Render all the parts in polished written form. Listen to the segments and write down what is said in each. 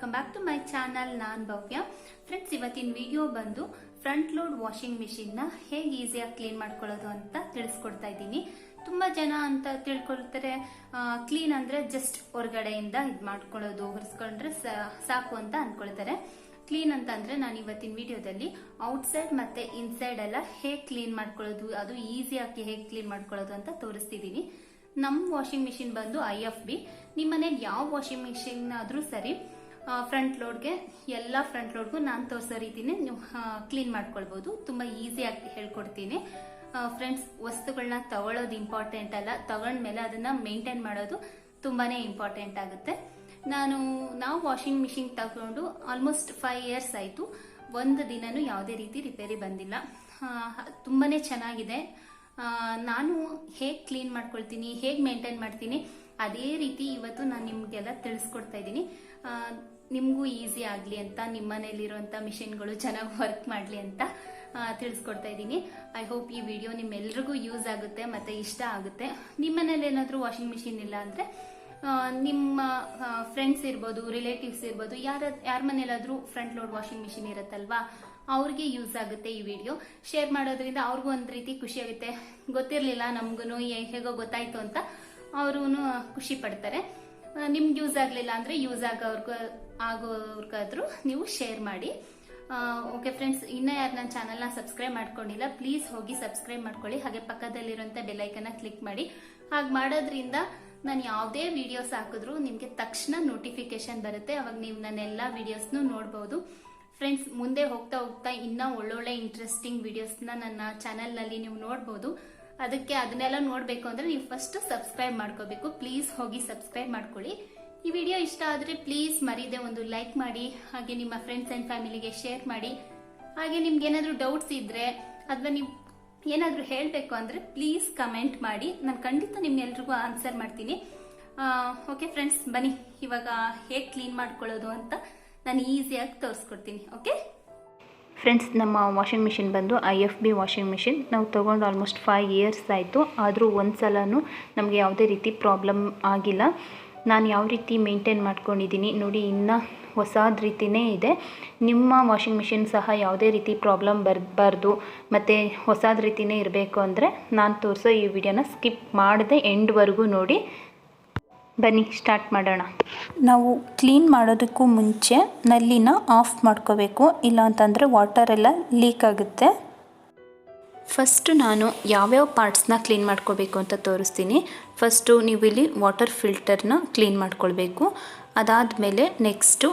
Welcome back to my channel. ನಾನು Bhavya. Friends, ಇವತ್ತಿನ video ಬಂದು ಫ್ರಂಟ್ ಲೋಡ್ ವಾಷಿಂಗ್ ಮಿಷಿನ್ ನ ಹೇಗೆ ಈಸಿಯಾಗಿ ಕ್ಲೀನ್ ಮಾಡ್ಕೊಳ್ಳೋದು ಅಂತ ತಿಳಿಸ್ಕೊಡ್ತಾ ಇದ್ದೀನಿ. ತುಂಬಾ ಜನ ಅಂತ ತಿಳ್ಕೊಳ್ತಾರೆ, ಕ್ಲೀನ್ ಅಂದ್ರೆ ಜಸ್ಟ್ ಹೊರಗಡೆಯಿಂದ ಇದು ಮಾಡ್ಕೊಳ್ಳೋದು, ಒರೆಸ್ಕೊಂಡ್ರೆ ಸಾಕು ಅಂತ ಅನ್ಕೊಳ್ತಾರೆ. ಕ್ಲೀನ್ ಅಂತ ಅಂದ್ರೆ ನಾನು ಇವತ್ತಿನ ವಿಡಿಯೋದಲ್ಲಿ ಔಟ್ಸೈಡ್ ಮತ್ತೆ ಇನ್ಸೈಡ್ ಎಲ್ಲ ಹೇಗೆ ಕ್ಲೀನ್ ಮಾಡ್ಕೊಳ್ಳೋದು, ಅದು ಈಸಿಯಾಗಿ ಹೇಗೆ ಕ್ಲೀನ್ ಮಾಡ್ಕೊಳ್ಳೋದು ಅಂತ ತೋರಿಸ್ತಿದ್ದೀನಿ. ನಮ್ಮ ವಾಷಿಂಗ್ ಮಿಷಿನ್ ಬಂದು IFB. ನಿಮ್ಮ ಮನೇಲಿ ಯಾವ ವಾಷಿಂಗ್ ಮಿಷಿನ್ ಆದ್ರೂ ಸರಿ, ಫ್ರಂಟ್ ಲೋಡ್ಗೆ ಎಲ್ಲ ಫ್ರಂಟ್ ಲೋಡ್ಗೂ ನಾನು ತೋರಿಸೋ ರೀತಿನೇ ನೀವು ಕ್ಲೀನ್ ಮಾಡ್ಕೊಳ್ಬಹುದು. ತುಂಬಾ ಈಸಿಯಾಗಿ ಹೇಳ್ಕೊಡ್ತೀನಿ. ಫ್ರೆಂಡ್ಸ್, ವಸ್ತುಗಳನ್ನ ತಗೊಳ್ಳೋದು ಇಂಪಾರ್ಟೆಂಟ್ ಅಲ್ಲ, ತಗೊಂಡ್ಮೇಲೆ ಅದನ್ನ ಮೇಂಟೈನ್ ಮಾಡೋದು ತುಂಬಾನೇ ಇಂಪಾರ್ಟೆಂಟ್ ಆಗುತ್ತೆ. ನಾವು ವಾಷಿಂಗ್ ಮಿಷಿನ್ ತಗೊಂಡು ಆಲ್ಮೋಸ್ಟ್ 5 years ಆಯ್ತು. ಒಂದು ದಿನನೂ ಯಾವುದೇ ರೀತಿ ರಿಪೇರಿ ಬಂದಿಲ್ಲ. ತುಂಬಾನೇ ಚೆನ್ನಾಗಿದೆ. ನಾನು ಹೇಗೆ ಕ್ಲೀನ್ ಮಾಡ್ಕೊಳ್ತೀನಿ, ಹೇಗೆ ಮೇಂಟೈನ್ ಮಾಡ್ತೀನಿ, ಅದೇ ರೀತಿ ಇವತ್ತು ನಾನು ನಿಮ್ಗೆಲ್ಲ ತಿಳಿಸ್ಕೊಡ್ತಾ ಇದ್ದೀನಿ. ನಿಮಗೂ ಈಸಿ ಆಗಲಿ ಅಂತ, ನಿಮ್ಮ ಮನೇಲಿರುವಂಥ ಮಿಷಿನ್ಗಳು ಚೆನ್ನಾಗಿ ವರ್ಕ್ ಮಾಡಲಿ ಅಂತ ತಿಳಿಸ್ಕೊಡ್ತಾ ಇದ್ದೀನಿ. ಐ ಹೋಪ್ ಈ ವಿಡಿಯೋ ನಿಮ್ಮೆಲ್ರಿಗೂ ಯೂಸ್ ಆಗುತ್ತೆ ಮತ್ತೆ ಇಷ್ಟ ಆಗುತ್ತೆ. ನಿಮ್ಮ ಮನೇಲಿ ಏನಾದರೂ ವಾಷಿಂಗ್ ಮಿಷಿನ್ ಇಲ್ಲ ಅಂದರೆ ನಿಮ್ಮ ಫ್ರೆಂಡ್ಸ್ ಇರ್ಬೋದು, ರಿಲೇಟಿವ್ಸ್ ಇರ್ಬೋದು, ಯಾರ ಮನೇಲಾದ್ರೂ ಫ್ರಂಟ್ ಲೋಡ್ ವಾಷಿಂಗ್ ಮಿಷಿನ್ ಇರುತ್ತಲ್ವಾ, ಅವ್ರಿಗೆ ಯೂಸ್ ಆಗುತ್ತೆ ಈ ವಿಡಿಯೋ. ಶೇರ್ ಮಾಡೋದ್ರಿಂದ ಅವ್ರಿಗೂ ಒಂದು ರೀತಿ ಖುಷಿ ಆಗುತ್ತೆ. ಗೊತ್ತಿರಲಿಲ್ಲ ನಮಗೂ, ಹೇಗೋ ಗೊತ್ತಾಯ್ತು ಅಂತ ಅವರು ಖುಷಿ ಪಡ್ತಾರೆ. ನಿಮ್ಗೆ ಯೂಸ್ ಆಗಲಿಲ್ಲ ಅಂದರೆ ಯೂಸ್ ಆಗೋರ್ಗಾದ್ರೂ ನೀವು ಶೇರ್ ಮಾಡಿ. ಓಕೆ ಫ್ರೆಂಡ್ಸ್, ಇನ್ನೂ ಯಾರು ನನ್ನ ಚಾನಲ್ನ ಸಬ್ಸ್ಕ್ರೈಬ್ ಮಾಡ್ಕೊಂಡಿಲ್ಲ, ಪ್ಲೀಸ್ ಹೋಗಿ ಸಬ್ಸ್ಕ್ರೈಬ್ ಮಾಡ್ಕೊಳ್ಳಿ. ಹಾಗೆ ಪಕ್ಕದಲ್ಲಿರುವಂಥ ಬೆಲ್ಲೈಕನ್ನ ಕ್ಲಿಕ್ ಮಾಡಿ. ಹಾಗೆ ಮಾಡೋದ್ರಿಂದ ನಾನು ಯಾವುದೇ ವಿಡಿಯೋಸ್ ಹಾಕಿದ್ರು ನಿಮಗೆ ತಕ್ಷಣ ನೋಟಿಫಿಕೇಶನ್ ಬರುತ್ತೆ. ಅವಾಗ ನೀವು ನನ್ನ ಎಲ್ಲ ವಿಡಿಯೋಸ್ನು ನೋಡ್ಬೋದು. ಫ್ರೆಂಡ್ಸ್, ಮುಂದೆ ಹೋಗ್ತಾ ಹೋಗ್ತಾ ಇನ್ನೂ ಒಳ್ಳೊಳ್ಳೆ ಇಂಟ್ರೆಸ್ಟಿಂಗ್ ವಿಡಿಯೋಸ್ನ ನನ್ನ ಚಾನಲ್ನಲ್ಲಿ ನೀವು ನೋಡ್ಬೋದು. ಅದಕ್ಕೆ ಅದನ್ನೆಲ್ಲ ನೋಡಬೇಕು ಅಂದರೆ ನೀವು ಫಸ್ಟ್ ಸಬ್ಸ್ಕ್ರೈಬ್ ಮಾಡ್ಕೋಬೇಕು. ಪ್ಲೀಸ್ ಹೋಗಿ ಸಬ್ಸ್ಕ್ರೈಬ್ ಮಾಡ್ಕೊಳ್ಳಿ. ಈ ವಿಡಿಯೋ ಇಷ್ಟ ಆದರೆ ಪ್ಲೀಸ್ ಮರೀದೆ ಒಂದು ಲೈಕ್ ಮಾಡಿ. ಹಾಗೆ ನಿಮ್ಮ ಫ್ರೆಂಡ್ಸ್ ಆ್ಯಂಡ್ ಫ್ಯಾಮಿಲಿಗೆ ಶೇರ್ ಮಾಡಿ. ಹಾಗೆ ನಿಮ್ಗೆ ಏನಾದರೂ ಡೌಟ್ಸ್ ಇದ್ರೆ ಅಥವಾ ನೀವು ಏನಾದರೂ ಹೇಳಬೇಕು ಅಂದರೆ ಪ್ಲೀಸ್ ಕಮೆಂಟ್ ಮಾಡಿ. ನಾನು ಖಂಡಿತ ನಿಮ್ಮೆಲ್ರಿಗೂ ಆನ್ಸರ್ ಮಾಡ್ತೀನಿ. ಓಕೆ ಫ್ರೆಂಡ್ಸ್, ಬನ್ನಿ ಇವಾಗ ಹೇಗೆ ಕ್ಲೀನ್ ಮಾಡ್ಕೊಳ್ಳೋದು ಅಂತ ನಾನು ಈಸಿಯಾಗಿ ತೋರಿಸ್ಕೊಡ್ತೀನಿ. ಓಕೆ ಫ್ರೆಂಡ್ಸ್, ನಮ್ಮ ವಾಷಿಂಗ್ ಮಿಷಿನ್ ಬಂದು IFB ವಾಷಿಂಗ್ ಮಿಷಿನ್. ನಾವು ತೊಗೊಂಡು ಆಲ್ಮೋಸ್ಟ್ 5 years ಆಯಿತು. ಆದರೂ ಒಂದು ಸಲನೂ ನಮಗೆ ಯಾವುದೇ ರೀತಿ ಪ್ರಾಬ್ಲಮ್ ಆಗಿಲ್ಲ. ನಾನು ಯಾವ ರೀತಿ ಮೇಂಟೈನ್ ಮಾಡ್ಕೊಂಡಿದ್ದೀನಿ ನೋಡಿ, ಇನ್ನೂ ಹೊಸದ ರೀತಿಯೇ ಇದೆ. ನಿಮ್ಮ ವಾಷಿಂಗ್ ಮಿಷಿನ್ ಸಹ ಯಾವುದೇ ರೀತಿ ಪ್ರಾಬ್ಲಮ್ ಬರಬಾರ್ದು ಮತ್ತು ಹೊಸದ ರೀತಿಯೇ ಇರಬೇಕು ಅಂದರೆ ನಾನು ತೋರಿಸೋ ಈ ವಿಡಿಯೋನ ಸ್ಕಿಪ್ ಮಾಡದೆ ಎಂಡ್ವರೆಗೂ ನೋಡಿ. ಬನ್ನಿ ಸ್ಟಾರ್ಟ್ ಮಾಡೋಣ. ನಾವು ಕ್ಲೀನ್ ಮಾಡೋದಕ್ಕೂ ಮುಂಚೆ ನಲ್ಲಿನ ಆಫ್ ಮಾಡ್ಕೋಬೇಕು, ಇಲ್ಲ ಅಂತಂದರೆ ವಾಟರ್ ಎಲ್ಲ ಲೀಕ್ ಆಗುತ್ತೆ. ಫಸ್ಟು ನಾನು ಯಾವ್ಯಾವ ಪಾರ್ಟ್ಸ್ನ ಕ್ಲೀನ್ ಮಾಡ್ಕೋಬೇಕು ಅಂತ ತೋರಿಸ್ತೀನಿ. ಫಸ್ಟು ನೀವು ಇಲ್ಲಿ ವಾಟರ್ ಫಿಲ್ಟರ್ನ ಕ್ಲೀನ್ ಮಾಡ್ಕೊಳ್ಬೇಕು. ಅದಾದಮೇಲೆ ನೆಕ್ಸ್ಟು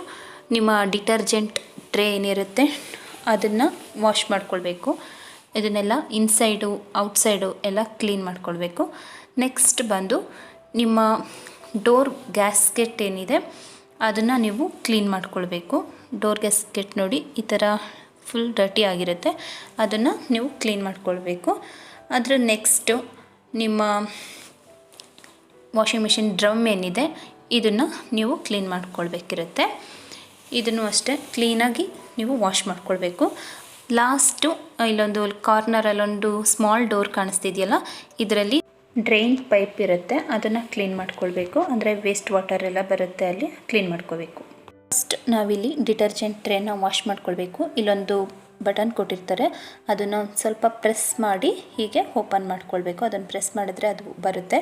ನಿಮ್ಮ ಡಿಟರ್ಜೆಂಟ್ ಟ್ರೇ ಏನಿರುತ್ತೆ ಅದನ್ನು ವಾಶ್ ಮಾಡ್ಕೊಳ್ಬೇಕು. ಇದನ್ನೆಲ್ಲ ಇನ್ಸೈಡು ಔಟ್ಸೈಡು ಎಲ್ಲ ಕ್ಲೀನ್ ಮಾಡ್ಕೊಳ್ಬೇಕು. ನೆಕ್ಸ್ಟ್ ಬಂದು ನಿಮ್ಮ ಡೋರ್ ಗ್ಯಾಸ್ಕೆಟ್ ಏನಿದೆ ಅದನ್ನು ನೀವು ಕ್ಲೀನ್ ಮಾಡ್ಕೊಳ್ಬೇಕು. ಡೋರ್ ಗ್ಯಾಸ್ಕೆಟ್ ನೋಡಿ ಈ ಥರ ಫುಲ್ ಡರ್ಟಿ ಆಗಿರುತ್ತೆ, ಅದನ್ನು ನೀವು ಕ್ಲೀನ್ ಮಾಡ್ಕೊಳ್ಬೇಕು. ಅದರ ನೆಕ್ಸ್ಟು ನಿಮ್ಮ ವಾಷಿಂಗ್ ಮಿಷಿನ್ ಡ್ರಮ್ ಏನಿದೆ ಇದನ್ನು ನೀವು ಕ್ಲೀನ್ ಮಾಡ್ಕೊಳ್ಬೇಕಿರುತ್ತೆ. ಇದನ್ನು ಅಷ್ಟೇ ಕ್ಲೀನಾಗಿ ನೀವು ವಾಶ್ ಮಾಡ್ಕೊಳ್ಬೇಕು. ಲಾಸ್ಟು ಇಲ್ಲೊಂದು ಕಾರ್ನರಲ್ಲೊಂದು ಸ್ಮಾಲ್ ಡೋರ್ ಕಾಣಿಸ್ತಿದೆಯಲ್ಲ, ಇದರಲ್ಲಿ ಡ್ರೈನ್ ಪೈಪ್ ಇರುತ್ತೆ, ಅದನ್ನು ಕ್ಲೀನ್ ಮಾಡ್ಕೊಳ್ಬೇಕು. ಅಂದರೆ ವೇಸ್ಟ್ ವಾಟರ್ ಎಲ್ಲ ಬರುತ್ತೆ, ಅಲ್ಲಿ ಕ್ಲೀನ್ ಮಾಡ್ಕೋಬೇಕು. ಫಸ್ಟ್ ನಾವಿಲ್ಲಿ ಡಿಟರ್ಜೆಂಟ್ ಟ್ರೇನ ವಾಶ್ ಮಾಡ್ಕೊಳ್ಬೇಕು. ಇಲ್ಲೊಂದು ಬಟನ್ ಕೊಟ್ಟಿರ್ತಾರೆ, ಅದನ್ನು ಸ್ವಲ್ಪ ಪ್ರೆಸ್ ಮಾಡಿ ಹೀಗೆ ಓಪನ್ ಮಾಡ್ಕೊಳ್ಬೇಕು. ಅದನ್ನು ಪ್ರೆಸ್ ಮಾಡಿದ್ರೆ ಅದು ಬರುತ್ತೆ.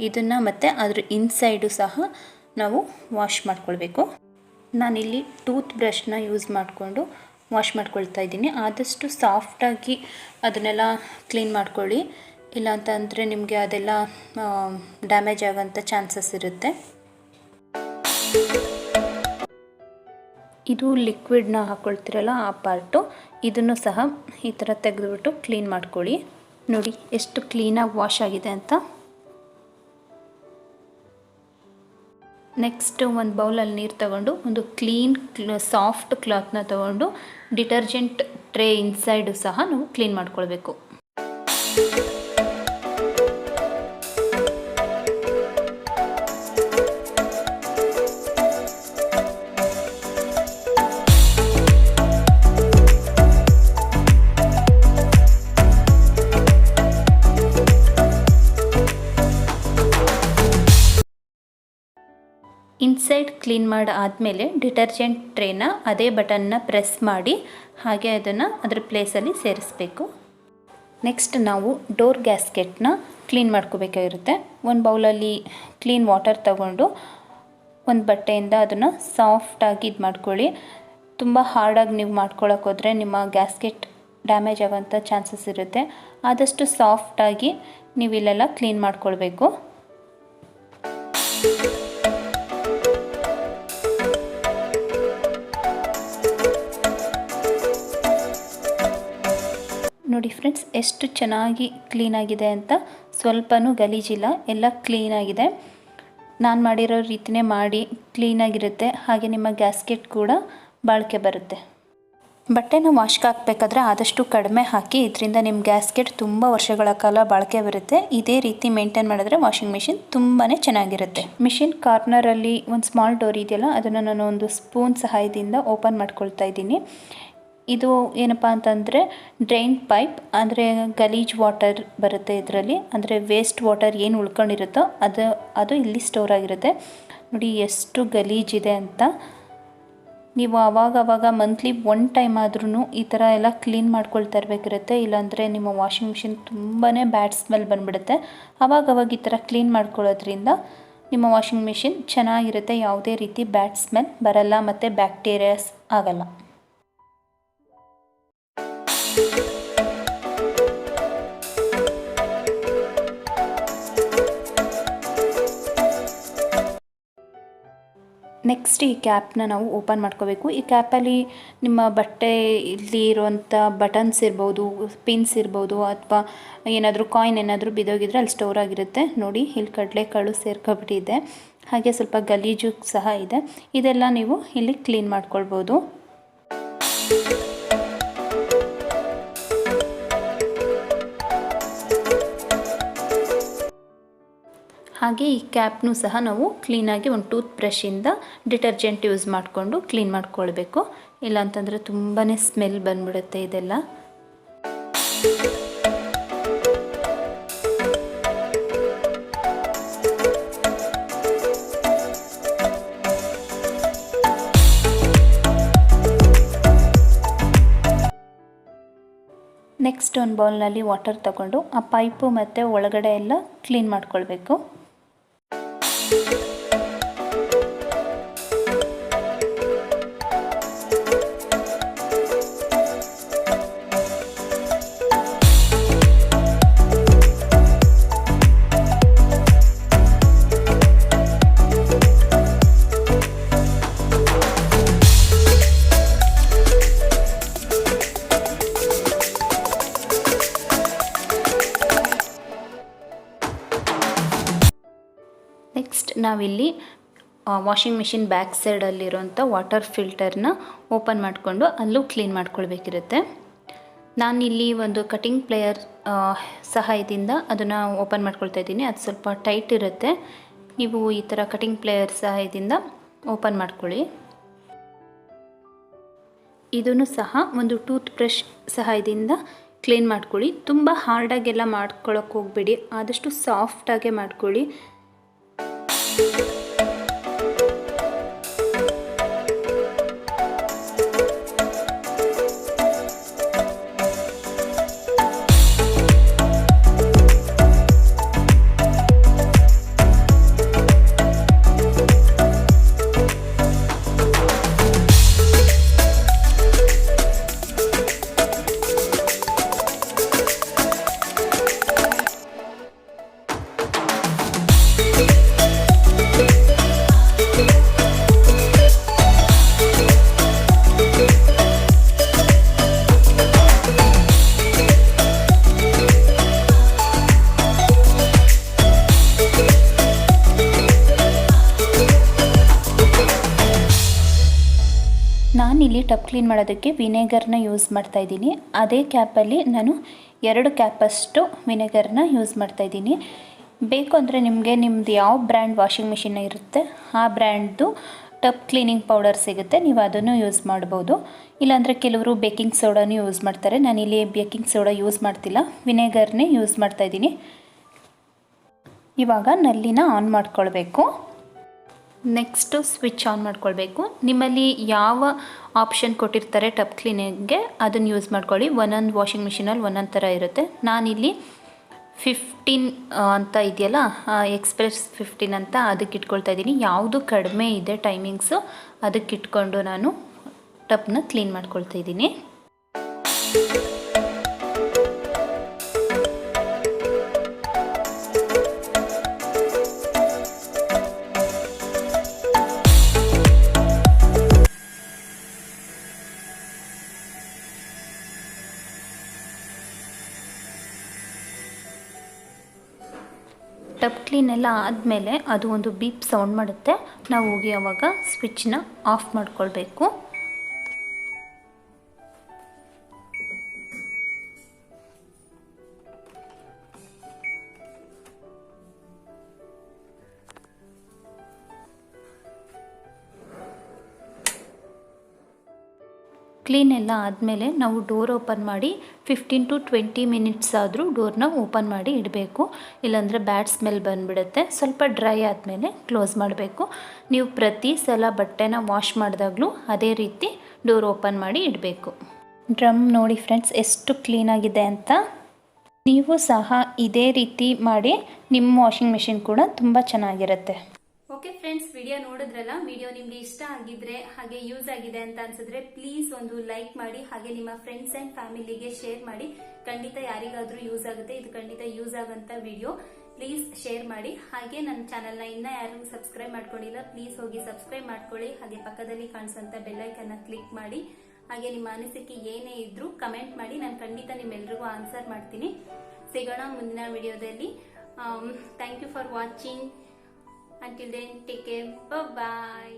ಇದನ್ನು ಮತ್ತು ಅದ್ರ ಇನ್ಸೈಡು ಸಹ ನಾವು ವಾಶ್ ಮಾಡ್ಕೊಳ್ಬೇಕು. ನಾನಿಲ್ಲಿ ಟೂತ್ ಬ್ರಷ್ನ ಯೂಸ್ ಮಾಡಿಕೊಂಡು ವಾಶ್ ಮಾಡ್ಕೊಳ್ತಾ ಇದ್ದೀನಿ. ಆದಷ್ಟು ಸಾಫ್ಟಾಗಿ ಅದನ್ನೆಲ್ಲ ಕ್ಲೀನ್ ಮಾಡ್ಕೊಳ್ಳಿ, ಇಲ್ಲ ಅಂತಂದರೆ ನಿಮಗೆ ಅದೆಲ್ಲ ಡ್ಯಾಮೇಜ್ ಆಗೋಂಥ ಚಾನ್ಸಸ್ ಇರುತ್ತೆ. ಇದು ಲಿಕ್ವಿಡ್ನ ಹಾಕ್ಕೊಳ್ತಿರಲ್ಲ ಆ ಪಾರ್ಟು, ಇದನ್ನು ಸಹ ಈ ಥರ ತೆಗೆದುಬಿಟ್ಟು ಕ್ಲೀನ್ ಮಾಡ್ಕೊಳ್ಳಿ. ನೋಡಿ ಎಷ್ಟು ಕ್ಲೀನಾಗಿ ವಾಶ್ ಆಗಿದೆ ಅಂತ. ನೆಕ್ಸ್ಟ್ ಒಂದು ಬೌಲಲ್ಲಿ ನೀರು ತಗೊಂಡು ಒಂದು ಕ್ಲೀನ್ ಸಾಫ್ಟ್ ಕ್ಲಾತ್ನ ತಗೊಂಡು ಡಿಟರ್ಜೆಂಟ್ ಟ್ರೇ ಇನ್ಸೈಡು ಸಹ ನಾವು ಕ್ಲೀನ್ ಮಾಡ್ಕೊಳ್ಬೇಕು. ಇನ್ಸೈಡ್ ಕ್ಲೀನ್ ಮಾಡಿ ಆದಮೇಲೆ ಡಿಟರ್ಜೆಂಟ್ ಟ್ರೇನ ಅದೇ ಬಟನ್ನ ಪ್ರೆಸ್ ಮಾಡಿ ಹಾಗೆ ಅದನ್ನು ಅದರ ಪ್ಲೇಸಲ್ಲಿ ಸೇರಿಸಬೇಕು. ನೆಕ್ಸ್ಟ್ ನಾವು ಡೋರ್ ಗ್ಯಾಸ್ಕೆಟ್ನ ಕ್ಲೀನ್ ಮಾಡ್ಕೋಬೇಕಾಗಿರುತ್ತೆ. ಒಂದು ಬೌಲಲ್ಲಿ ಕ್ಲೀನ್ ವಾಟರ್ ತಗೊಂಡು ಒಂದು ಬಟ್ಟೆಯಿಂದ ಅದನ್ನು ಸಾಫ್ಟಾಗಿ ಇದು ಮಾಡ್ಕೊಳ್ಳಿ. ತುಂಬ ಹಾರ್ಡಾಗಿ ನೀವು ಮಾಡ್ಕೊಳ್ಳೋಕೆ ಹೋದರೆ ನಿಮ್ಮ ಗ್ಯಾಸ್ಕೆಟ್ ಡ್ಯಾಮೇಜ್ ಆಗೋಂಥ ಚಾನ್ಸಸ್ ಇರುತ್ತೆ. ಆದಷ್ಟು ಸಾಫ್ಟಾಗಿ ನೀವು ಇಲ್ಲೆಲ್ಲ ಕ್ಲೀನ್ ಮಾಡ್ಕೊಳ್ಬೇಕು. ನೋಡಿ ಫ್ರೆಂಡ್ಸ್, ಎಷ್ಟು ಚೆನ್ನಾಗಿ ಕ್ಲೀನಾಗಿದೆ ಅಂತ. ಸ್ವಲ್ಪನೂ ಗಲೀಜಿಲ್ಲ, ಎಲ್ಲ ಕ್ಲೀನಾಗಿದೆ. ನಾನು ಮಾಡಿರೋ ರೀತಿಯೇ ಮಾಡಿ ಕ್ಲೀನಾಗಿರುತ್ತೆ. ಹಾಗೆ ನಿಮ್ಮ ಗ್ಯಾಸ್ಕೆಟ್ ಕೂಡ ಬಾಳಿಕೆ ಬರುತ್ತೆ. ಬಟ್ಟೆನ ವಾಶ್ಗೆ ಹಾಕಬೇಕಾದ್ರೆ ಆದಷ್ಟು ಕಡಿಮೆ ಹಾಕಿ, ಇದರಿಂದ ನಿಮ್ಮ ಗ್ಯಾಸ್ಕೆಟ್ ತುಂಬ ವರ್ಷಗಳ ಕಾಲ ಬಾಳಿಕೆ ಬರುತ್ತೆ. ಇದೇ ರೀತಿ ಮೇಂಟೈನ್ ಮಾಡಿದ್ರೆ ವಾಷಿಂಗ್ ಮಿಷಿನ್ ತುಂಬಾ ಚೆನ್ನಾಗಿರುತ್ತೆ. ಮಿಷಿನ್ ಕಾರ್ನರಲ್ಲಿ ಒಂದು ಸ್ಮಾಲ್ ಡೋರ್ ಇದೆಯಲ್ಲ, ಅದನ್ನು ನಾನು ಒಂದು ಸ್ಪೂನ್ ಸಹಾಯದಿಂದ ಓಪನ್ ಮಾಡ್ಕೊಳ್ತಾ ಇದ್ದೀನಿ. ಇದು ಏನಪ್ಪ ಅಂತಂದರೆ ಡ್ರೈನ್ ಪೈಪ್, ಅಂದರೆ ಗಲೀಜ್ ವಾಟರ್ ಬರುತ್ತೆ ಇದರಲ್ಲಿ, ಅಂದರೆ ವೇಸ್ಟ್ ವಾಟರ್ ಏನು ಉಳ್ಕೊಂಡಿರುತ್ತೋ ಅದು ಇಲ್ಲಿ ಸ್ಟೋರ್ ಆಗಿರುತ್ತೆ. ನೋಡಿ ಎಷ್ಟು ಗಲೀಜಿದೆ ಅಂತ. ನೀವು ಆವಾಗ ಮಂತ್ಲಿ 1 ಟೈಮ್ ಆದ್ರೂ ಈ ಥರ ಎಲ್ಲ ಕ್ಲೀನ್ ಮಾಡ್ಕೊಳ್ತಾ ಇರಬೇಕಿರುತ್ತೆ. ಇಲ್ಲಾಂದರೆ ನಿಮ್ಮ ವಾಷಿಂಗ್ ಮಿಷಿನ್ ತುಂಬಾ ಬ್ಯಾಡ್ ಸ್ಮೆಲ್ ಬಂದುಬಿಡುತ್ತೆ. ಆವಾಗ ಈ ಥರ ಕ್ಲೀನ್ ಮಾಡ್ಕೊಳ್ಳೋದ್ರಿಂದ ನಿಮ್ಮ ವಾಷಿಂಗ್ ಮಿಷಿನ್ ಚೆನ್ನಾಗಿರುತ್ತೆ. ಯಾವುದೇ ರೀತಿ ಬ್ಯಾಡ್ ಸ್ಮೆಲ್ ಬರಲ್ಲ ಮತ್ತು ಬ್ಯಾಕ್ಟೀರಿಯಾಸ್ ಆಗಲ್ಲ. ನೆಕ್ಸ್ಟ್ ಈ ಕ್ಯಾಪ್ನ ನಾವು ಓಪನ್ ಮಾಡ್ಕೋಬೇಕು. ಈ ಕ್ಯಾಪಲ್ಲಿ ನಿಮ್ಮ ಬಟ್ಟೆ ಇಲ್ಲಿ ಇರುವಂಥ ಬಟನ್ಸ್ ಇರ್ಬೋದು, ಪಿನ್ಸ್ ಇರ್ಬೋದು, ಅಥವಾ ಏನಾದರೂ ಕಾಯಿನ್ ಏನಾದರೂ ಬಿದ್ದೋಗಿದ್ರೆ ಅಲ್ಲಿ ಸ್ಟೋರ್ ಆಗಿರುತ್ತೆ. ನೋಡಿ, ಇಲ್ಲಿ ಕಡಲೆಕಾಳು ಸೇರ್ಕೊಬಿಟ್ಟಿದೆ. ಹಾಗೆ ಸ್ವಲ್ಪ ಗಲೀಜು ಸಹ ಇದೆ. ಇದೆಲ್ಲ ನೀವು ಇಲ್ಲಿ ಕ್ಲೀನ್ ಮಾಡ್ಕೊಳ್ಬೋದು. ಹಾಗೆ ಈ ಕ್ಯಾಪ್ನೂ ಸಹ ನಾವು ಕ್ಲೀನಾಗಿ ಒಂದು ಟೂತ್ ಬ್ರಷಿಂದ ಡಿಟರ್ಜೆಂಟ್ ಯೂಸ್ ಮಾಡಿಕೊಂಡು ಕ್ಲೀನ್ ಮಾಡ್ಕೊಳ್ಬೇಕು. ಇಲ್ಲಾಂತಂದರೆ ತುಂಬಾ ಸ್ಮೆಲ್ ಬಂದ್ಬಿಡುತ್ತೆ ಇದೆಲ್ಲ. ನೆಕ್ಸ್ಟ್ ಒಂದು ಬೌಲ್ನಲ್ಲಿ ವಾಟರ್ ತಗೊಂಡು ಆ ಪೈಪು ಮತ್ತು ಒಳಗಡೆ ಎಲ್ಲ ಕ್ಲೀನ್ ಮಾಡ್ಕೊಳ್ಬೇಕು. ನೆಕ್ಸ್ಟ್ ನಾವಿಲ್ಲಿ ವಾಷಿಂಗ್ ಮಿಷಿನ್ ಬ್ಯಾಕ್ ಸೈಡಲ್ಲಿರೋಂಥ ವಾಟರ್ ಫಿಲ್ಟರ್ನ ಓಪನ್ ಮಾಡಿಕೊಂಡು ಅಲ್ಲೂ ಕ್ಲೀನ್ ಮಾಡ್ಕೊಳ್ಬೇಕಿರುತ್ತೆ. ನಾನಿಲ್ಲಿ ಒಂದು ಕಟಿಂಗ್ ಪ್ಲೇಯರ್ ಸಹಾಯದಿಂದ ಅದನ್ನು ಓಪನ್ ಮಾಡ್ಕೊಳ್ತಾ ಇದ್ದೀನಿ. ಅದು ಸ್ವಲ್ಪ ಟೈಟ್ ಇರುತ್ತೆ. ನೀವು ಈ ಥರ ಕಟಿಂಗ್ ಪ್ಲೇಯರ್ ಸಹಾಯದಿಂದ ಓಪನ್ ಮಾಡ್ಕೊಳ್ಳಿ. ಇದನ್ನು ಸಹ ಒಂದು ಟೂತ್ ಬ್ರಷ್ ಸಹಾಯದಿಂದ ಕ್ಲೀನ್ ಮಾಡ್ಕೊಳ್ಳಿ. ತುಂಬ ಹಾರ್ಡಾಗೆಲ್ಲ ಮಾಡ್ಕೊಳ್ಳೋಕೆ ಹೋಗಬೇಡಿ, ಆದಷ್ಟು ಸಾಫ್ಟಾಗೆ ಮಾಡ್ಕೊಳ್ಳಿ. ನಾನಿಲ್ಲಿ ಟಬ್ ಕ್ಲೀನ್ ಮಾಡೋದಕ್ಕೆ ವಿನೆಗರ್ನ ಯೂಸ್ ಮಾಡ್ತಾಯಿದ್ದೀನಿ. ಅದೇ ಕ್ಯಾಪಲ್ಲಿ ನಾನು 2 ಕ್ಯಾಪಷ್ಟು ವಿನೆಗರ್ನ ಯೂಸ್ ಮಾಡ್ತಾಯಿದ್ದೀನಿ. ಬೇಕು ಅಂದರೆ ನಿಮ್ಮದು ಯಾವ ಬ್ರ್ಯಾಂಡ್ ವಾಷಿಂಗ್ ಮಿಷಿನ್ ಇರುತ್ತೆ ಆ ಬ್ರ್ಯಾಂಡ್ದು ಟಬ್ ಕ್ಲೀನಿಂಗ್ ಪೌಡರ್ ಸಿಗುತ್ತೆ, ನೀವು ಅದನ್ನು ಯೂಸ್ ಮಾಡ್ಬೋದು. ಇಲ್ಲಾಂದರೆ ಕೆಲವರು ಬೇಕಿಂಗ್ ಸೋಡಾನು ಯೂಸ್ ಮಾಡ್ತಾರೆ. ನಾನಿಲ್ಲಿ ಬೇಕಿಂಗ್ ಸೋಡಾ ಯೂಸ್ ಮಾಡ್ತಿಲ್ಲ, ವಿನೆಗರ್ನೇ ಯೂಸ್ ಮಾಡ್ತಾಯಿದ್ದೀನಿ. ಇವಾಗ ನಲ್ಲಿನ ಆನ್ ಮಾಡ್ಕೊಳ್ಬೇಕು. ನೆಕ್ಸ್ಟು ಸ್ವಿಚ್ ಆನ್ ಮಾಡ್ಕೊಳ್ಬೇಕು. ನಿಮ್ಮಲ್ಲಿ ಯಾವ ಆಪ್ಷನ್ ಕೊಟ್ಟಿರ್ತಾರೆ ಟಬ್ ಕ್ಲೀನಿಂಗ್ಗೆ ಅದನ್ನು ಯೂಸ್ ಮಾಡ್ಕೊಳ್ಳಿ. ಒಂದೊಂದು ವಾಷಿಂಗ್ ಮಿಷಿನಲ್ಲಿ ಒಂದೊಂದು ಥರ ಇರುತ್ತೆ. ನಾನಿಲ್ಲಿ 15 ಅಂತ ಇದೆಯಲ್ಲ, ಎಕ್ಸ್ಪ್ರೆಸ್ 15 ಅಂತ ಅದಕ್ಕೆ ಇಟ್ಕೊಳ್ತಾ ಇದ್ದೀನಿ. ಯಾವುದು ಕಡಿಮೆ ಇದೆ ಟೈಮಿಂಗ್ಸು ಅದಕ್ಕೆ ಇಟ್ಕೊಂಡು ನಾನು ಟಬ್ನ ಕ್ಲೀನ್ ಮಾಡ್ಕೊಳ್ತಾ ಇದ್ದೀನಿ. ಟಬ್ ಕ್ಲೀನ್ ಎಲ್ಲ ಆದಮೇಲೆ ಅದು ಒಂದು ಬೀಪ್ ಸೌಂಡ್ ಮಾಡುತ್ತೆ. ನಾವು ಹೋಗಿ ಆವಾಗ ಸ್ವಿಚ್ನ ಆಫ್ ಮಾಡ್ಕೊಳ್ಬೇಕು. ಕ್ಲೀನ್ ಎಲ್ಲ ಆದಮೇಲೆ ನಾವು ಡೋರ್ ಓಪನ್ ಮಾಡಿ 15 to 20 ಮಿನಿಟ್ಸ್ ಆದರೂ ಡೋರ್ನ ಓಪನ್ ಮಾಡಿ ಇಡಬೇಕು. ಇಲ್ಲಾಂದರೆ ಬ್ಯಾಡ್ ಸ್ಮೆಲ್ ಬಂದುಬಿಡುತ್ತೆ. ಸ್ವಲ್ಪ ಡ್ರೈ ಆದಮೇಲೆ ಕ್ಲೋಸ್ ಮಾಡಬೇಕು. ನೀವು ಪ್ರತಿ ಸಲ ಬಟ್ಟೆನ ವಾಶ್ ಮಾಡಿದಾಗಲೂ ಅದೇ ರೀತಿ ಡೋರ್ ಓಪನ್ ಮಾಡಿ ಇಡಬೇಕು. ಡ್ರಮ್ ನೋಡಿ ಫ್ರೆಂಡ್ಸ್ ಎಷ್ಟು ಕ್ಲೀನಾಗಿದೆ ಅಂತ. ನೀವು ಸಹ ಇದೇ ರೀತಿ ಮಾಡಿ ನಿಮ್ಮ ವಾಷಿಂಗ್ ಮಿಷಿನ್ ಕೂಡ ತುಂಬ ಚೆನ್ನಾಗಿರುತ್ತೆ. ಓಕೆ ಫ್ರೆಂಡ್ಸ್, ವಿಡಿಯೋ ನೋಡಿದ್ರಲ್ಲ. ವಿಡಿಯೋ ನಿಮ್ಗೆ ಇಷ್ಟ ಆಗಿದ್ರೆ ಹಾಗೆ ಯೂಸ್ ಆಗಿದೆ ಅಂತ ಅನ್ಸಿದ್ರೆ ಪ್ಲೀಸ್ ಒಂದು ಲೈಕ್ ಮಾಡಿ, ಹಾಗೆ ನಿಮ್ಮ ಫ್ರೆಂಡ್ಸ್ ಅಂಡ್ ಫ್ಯಾಮಿಲಿಗೆ ಶೇರ್ ಮಾಡಿ. ಖಂಡಿತ ಯಾರಿಗಾದ್ರೂ ಯೂಸ್ ಆಗುತ್ತೆ. ಇದು ಖಂಡಿತ ಯೂಸ್ ಆಗಂತ ವಿಡಿಯೋ. ಪ್ಲೀಸ್ ಶೇರ್ ಮಾಡಿ. ಹಾಗೆ ನನ್ನ ಚಾನಲ್ನ ಇನ್ನ ಯಾರು ಸಬ್ಸ್ಕ್ರೈಬ್ ಮಾಡ್ಕೊಂಡಿಲ್ಲ ಪ್ಲೀಸ್ ಹೋಗಿ ಸಬ್ಸ್ಕ್ರೈಬ್ ಮಾಡ್ಕೊಳ್ಳಿ. ಹಾಗೆ ಪಕ್ಕದಲ್ಲಿ ಕಾಣಿಸುವಂತ ಬೆಲ್ಲೈಕನ್ನ ಕ್ಲಿಕ್ ಮಾಡಿ. ಹಾಗೆ ನಿಮ್ಮ ಅನಿಸಿಕೆ ಏನೇ ಇದ್ರೂ ಕಮೆಂಟ್ ಮಾಡಿ. ನಾನು ಖಂಡಿತ ನಿಮ್ಮೆಲ್ರಿಗೂ ಆನ್ಸರ್ ಮಾಡ್ತೀನಿ. ಸಿಗೋಣ ಮುಂದಿನ ವಿಡಿಯೋದಲ್ಲಿ. Thank you for watching. Until then, take care. Bye-bye.